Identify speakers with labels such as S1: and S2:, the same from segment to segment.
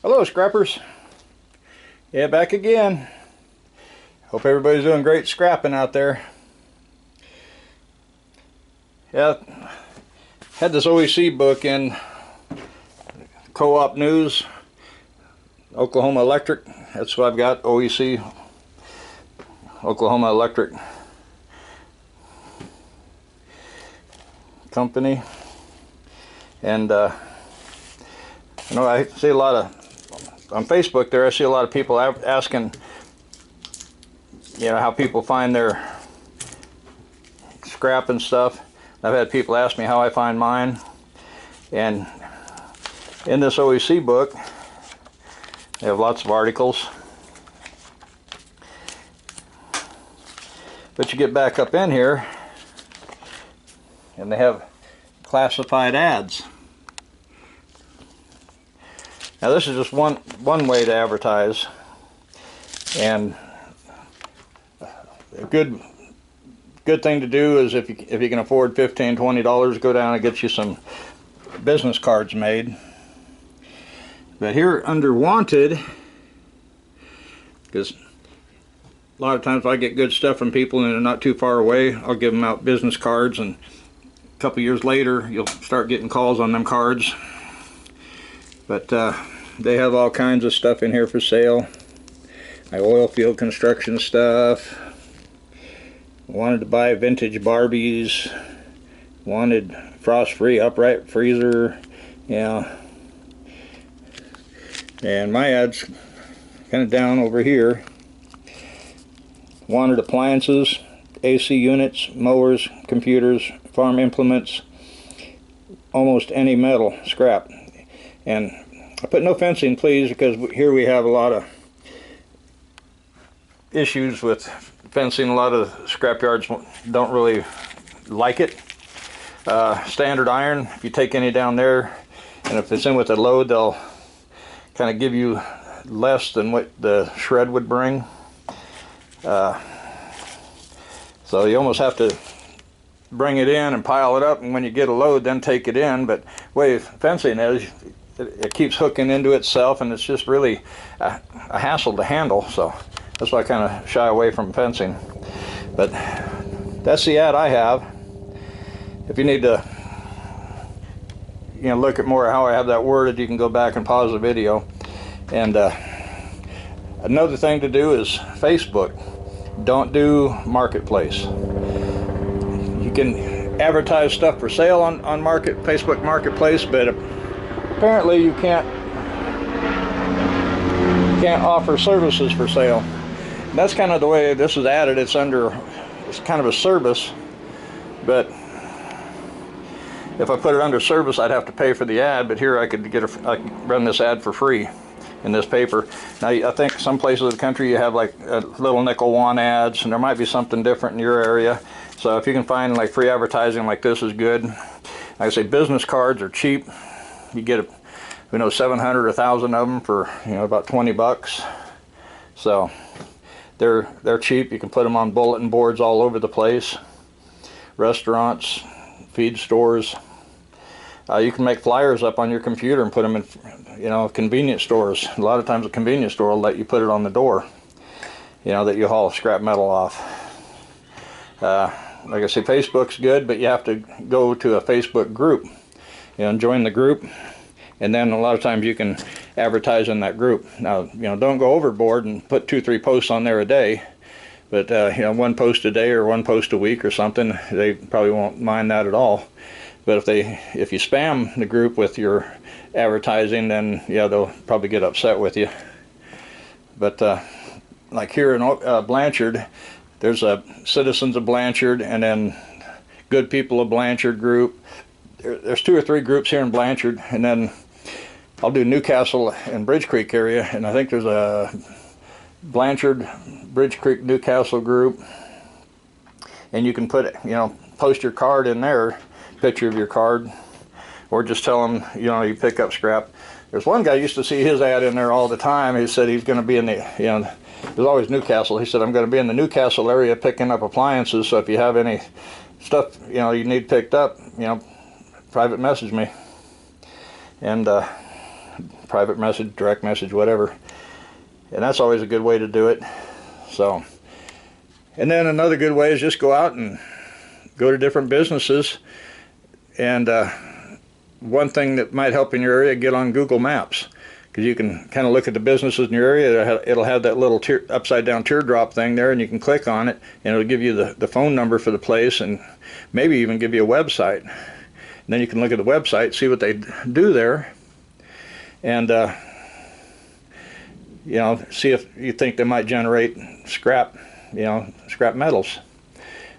S1: Hello, scrappers. Yeah, back again. Hope everybody's doing great scrapping out there. Yeah, had this OEC book in Co-op News, Oklahoma Electric. That's what I've got, OEC, Oklahoma Electric Company. And I know I see a lot of on Facebook there, I see a lot of people asking, how people find their scrap and stuff. I've had people ask me how I find mine. And in this OEC book, they have lots of articles. But you get back up in here, and they have classified ads. Now this is just one way to advertise, and a good thing to do is if you can afford $15–20, go down and get you some business cards made. But here under wanted, because a lot of times if I get good stuff from people and they're not too far away, I'll give them out business cards, and a couple years later you'll start getting calls on them cards. But they have all kinds of stuff in here for sale. My oil field construction stuff. Wanted to buy vintage Barbies. Wanted frost-free upright freezer. Yeah. And my ad's kind of down over here. Wanted appliances, AC units, mowers, computers, farm implements, almost any metal scrap. And I put no fencing, please, because here we have a lot of issues with fencing. A lot of scrap yards don't really like it. Standard iron, if you take any down there, and if it's in with a load, they'll kind of give you less than what the shred would bring. So you almost have to bring it in and pile it up, and when you get a load, then take it in. But the way fencing is, it keeps hooking into itself, and it's just really a hassle to handle. So that's why I kind of shy away from fencing. But that's the ad I have. If you need to look at more how I have that worded, you can go back and pause the video. And another thing to do is Facebook. Don't do Marketplace. You can advertise stuff for sale on Facebook Marketplace, but apparently you can't offer services for sale. And that's kind of the way this is added. It's kind of a service, but if I put it under service, I'd have to pay for the ad. But here I could run this ad for free in this paper. Now I think some places of the country you have like little nickel one ads, and there might be something different in your area. So if you can find like free advertising like this is good. Like I say, business cards are cheap. You get 700 or 1,000 of them for about 20 bucks. So they're cheap. You can put them on bulletin boards all over the place. Restaurants, feed stores. You can make flyers up on your computer and put them in convenience stores. A lot of times a convenience store will let you put it on the door, that you haul scrap metal off. Like I say, Facebook's good, but you have to go to a Facebook group, and join the group, and then a lot of times you can advertise in that group. Now, don't go overboard and put 2–3 posts on there a day, but one post a day or one post a week or something, they probably won't mind that at all. But if you spam the group with your advertising, then they'll probably get upset with you. But like here in Blanchard, there's a Citizens of Blanchard, and then Good People of Blanchard group. There's 2 or 3 groups here in Blanchard, and then I'll do Newcastle and Bridge Creek area, and I think there's a Blanchard, Bridge Creek, Newcastle group, and you can post your card in there, picture of your card, or just tell them you pick up scrap. There's one guy, used to see his ad in there all the time. He said he's going to be in the there's always Newcastle. He said, I'm going to be in the Newcastle area picking up appliances, so if you have any stuff you need picked up, private message me. And private message, direct message, whatever. And that's always a good way to do it. So, and then another good way is just go out and go to different businesses. And one thing that might help in your area, get on Google Maps, because you can kind of look at the businesses in your area. It'll have that little upside down teardrop thing there, and you can click on it, and it'll give you the phone number for the place, and maybe even give you a website. And then you can look at the website, see what they do there, and you know, see if you think they might generate scrap, you know, scrap metals.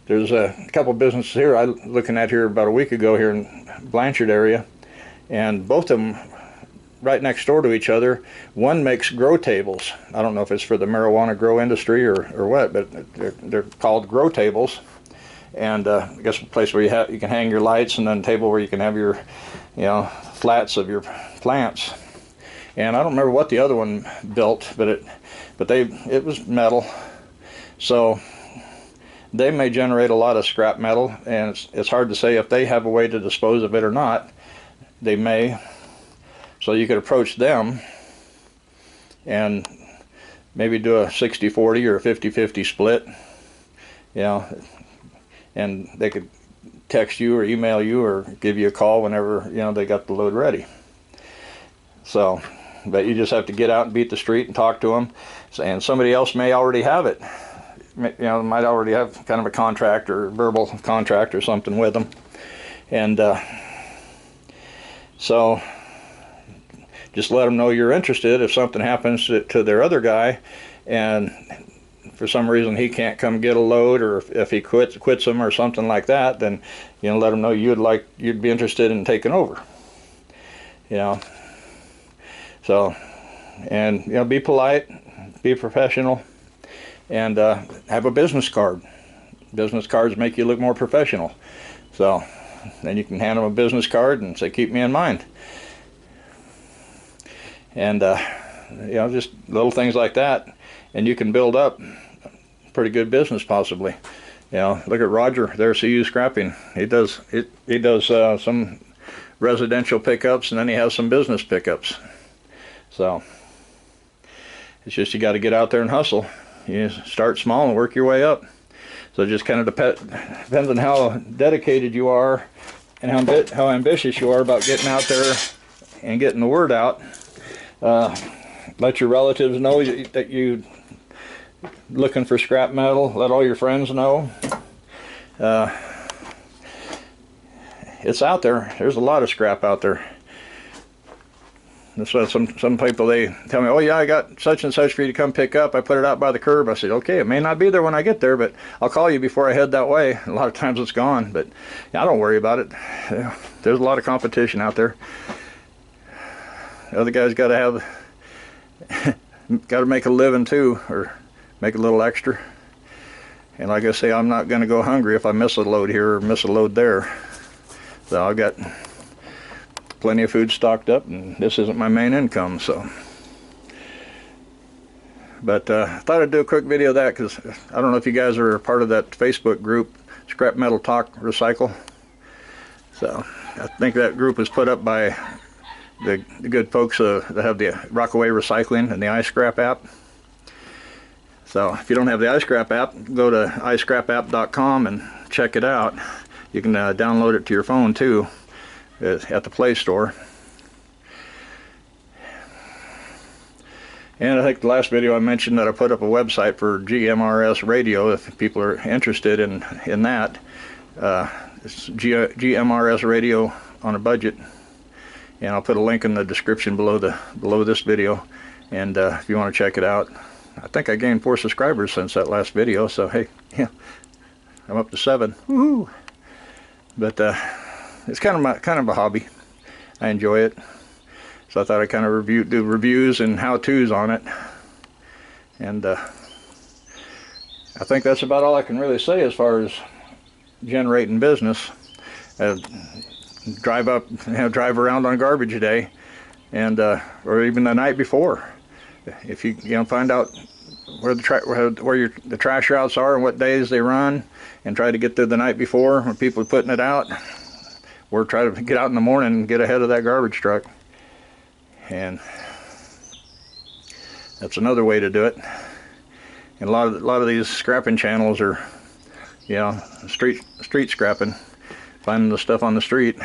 S1: There's a couple businesses here I was looking at here about a week ago here in Blanchard area, and both of them right next door to each other. One makes grow tables. I don't know if it's for the marijuana grow industry or what, but they're called grow tables. And I guess a place where you can hang your lights, and then a table where you can have your, you know, flats of your plants. And I don't remember what the other one built, but it was metal. So they may generate a lot of scrap metal, and it's hard to say if they have a way to dispose of it or not. They may. So you could approach them and maybe do a 60-40 or a 50-50 split, you know, and they could text you or email you or give you a call whenever, you know, they got the load ready. So, but you just have to get out and beat the street and talk to them, and somebody else may already have it. You know, might already have kind of a contract or verbal contract or something with them. And so just let them know you're interested. If something happens to their other guy, and for some reason he can't come get a load, or if he quits them or something like that, then, you know, let them know you'd be interested in taking over. You know. So, and, you know, be polite, be professional, and have a business card. Business cards make you look more professional. So then you can hand them a business card and say, keep me in mind. And you know, just little things like that, and you can build up pretty good business possibly. You know, look at Roger there, CU Scrapping. He does some residential pickups, and then he has some business pickups. So it's just, you got to get out there and hustle. You start small and work your way up. So it just kind of depends on how dedicated you are and how ambitious you are about getting out there and getting the word out. Let your relatives know that you're looking for scrap metal. Let all your friends know. It's out there. There's a lot of scrap out there. That's why some people, they tell me, oh yeah, I got such and such for you to come pick up. I put it out by the curb. I said, okay, it may not be there when I get there, but I'll call you before I head that way. A lot of times it's gone, but yeah, I don't worry about it. Yeah, there's a lot of competition out there. The other guys got to make a living too, or make a little extra. And like I say, I'm not going to go hungry if I miss a load here or miss a load there. So I've got plenty of food stocked up, and this isn't my main income. So, but I thought I'd do a quick video of that, because I don't know if you guys are a part of that Facebook group, Scrap Metal Talk Recycle. So I think that group was put up by the good folks that have the Rockaway Recycling and the iScrap app. So if you don't have the iScrap app, go to iscrapapp.com and check it out. You can download it to your phone too at the Play Store. And I think the last video I mentioned that I put up a website for GMRS radio if people are interested in that. It's GMRS radio on a budget, and I'll put a link in the description below this video. And if you want to check it out, I think I gained 4 subscribers since that last video. So hey, yeah, I'm up to 7. Woohoo! But it's kind of a hobby. I enjoy it, so I thought I'd kind of do reviews and how-tos on it. And I think that's about all I can really say as far as generating business. Drive around on garbage day, and or even the night before. If you find out where the trash routes are and what days they run, and try to get there the night before when people are putting it out, or try to get out in the morning and get ahead of that garbage truck. And that's another way to do it. And a lot of these scrapping channels are, you know, street scrapping, finding the stuff on the street.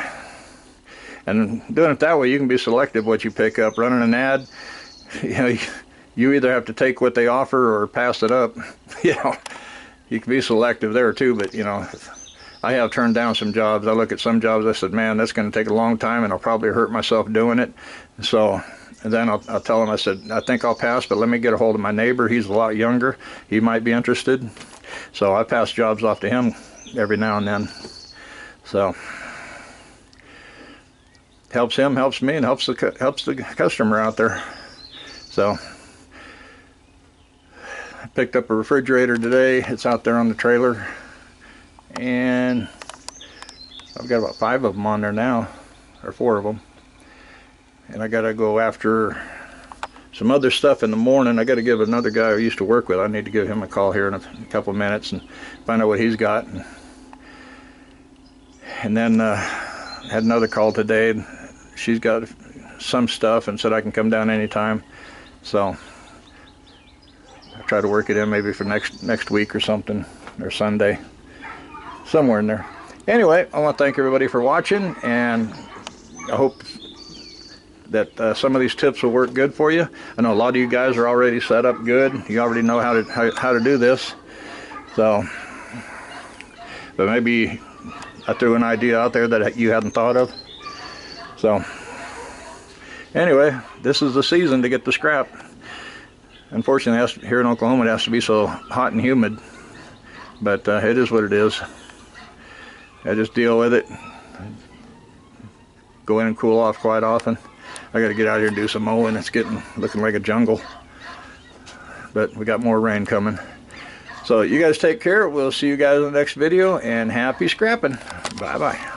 S1: And doing it that way, you can be selective what you pick up. Running an ad, you know, you either have to take what they offer or pass it up. You know, you can be selective there too. But you know, I have turned down some jobs. I look at some jobs, I said, man, that's going to take a long time, and I'll probably hurt myself doing it. So, and then I'll tell them, I said, I think I'll pass, but let me get a hold of my neighbor. He's a lot younger. He might be interested. So I pass jobs off to him every now and then. So helps him, helps me, and helps the customer out there. So I picked up a refrigerator today. It's out there on the trailer, and I've got about 5 of them on there now, or 4 of them. And I gotta go after some other stuff in the morning. I gotta give another guy I used to work with, I need to give him a call here in a couple of minutes and find out what he's got. And then had another call today. She's got some stuff and said I can come down anytime. So I try to work it in maybe for next week or something, or Sunday, somewhere in there. Anyway, I want to thank everybody for watching, and I hope that some of these tips will work good for you. I know a lot of you guys are already set up good. You already know how to do this. So, but maybe I threw an idea out there that you hadn't thought of. So, anyway, this is the season to get the scrap. Unfortunately, here in Oklahoma, it has to be so hot and humid. But it is what it is. I just deal with it. Go in and cool off quite often. I got to get out here and do some mowing. It's looking like a jungle. But we got more rain coming. So you guys take care. We'll see you guys in the next video, and happy scrapping. Bye-bye.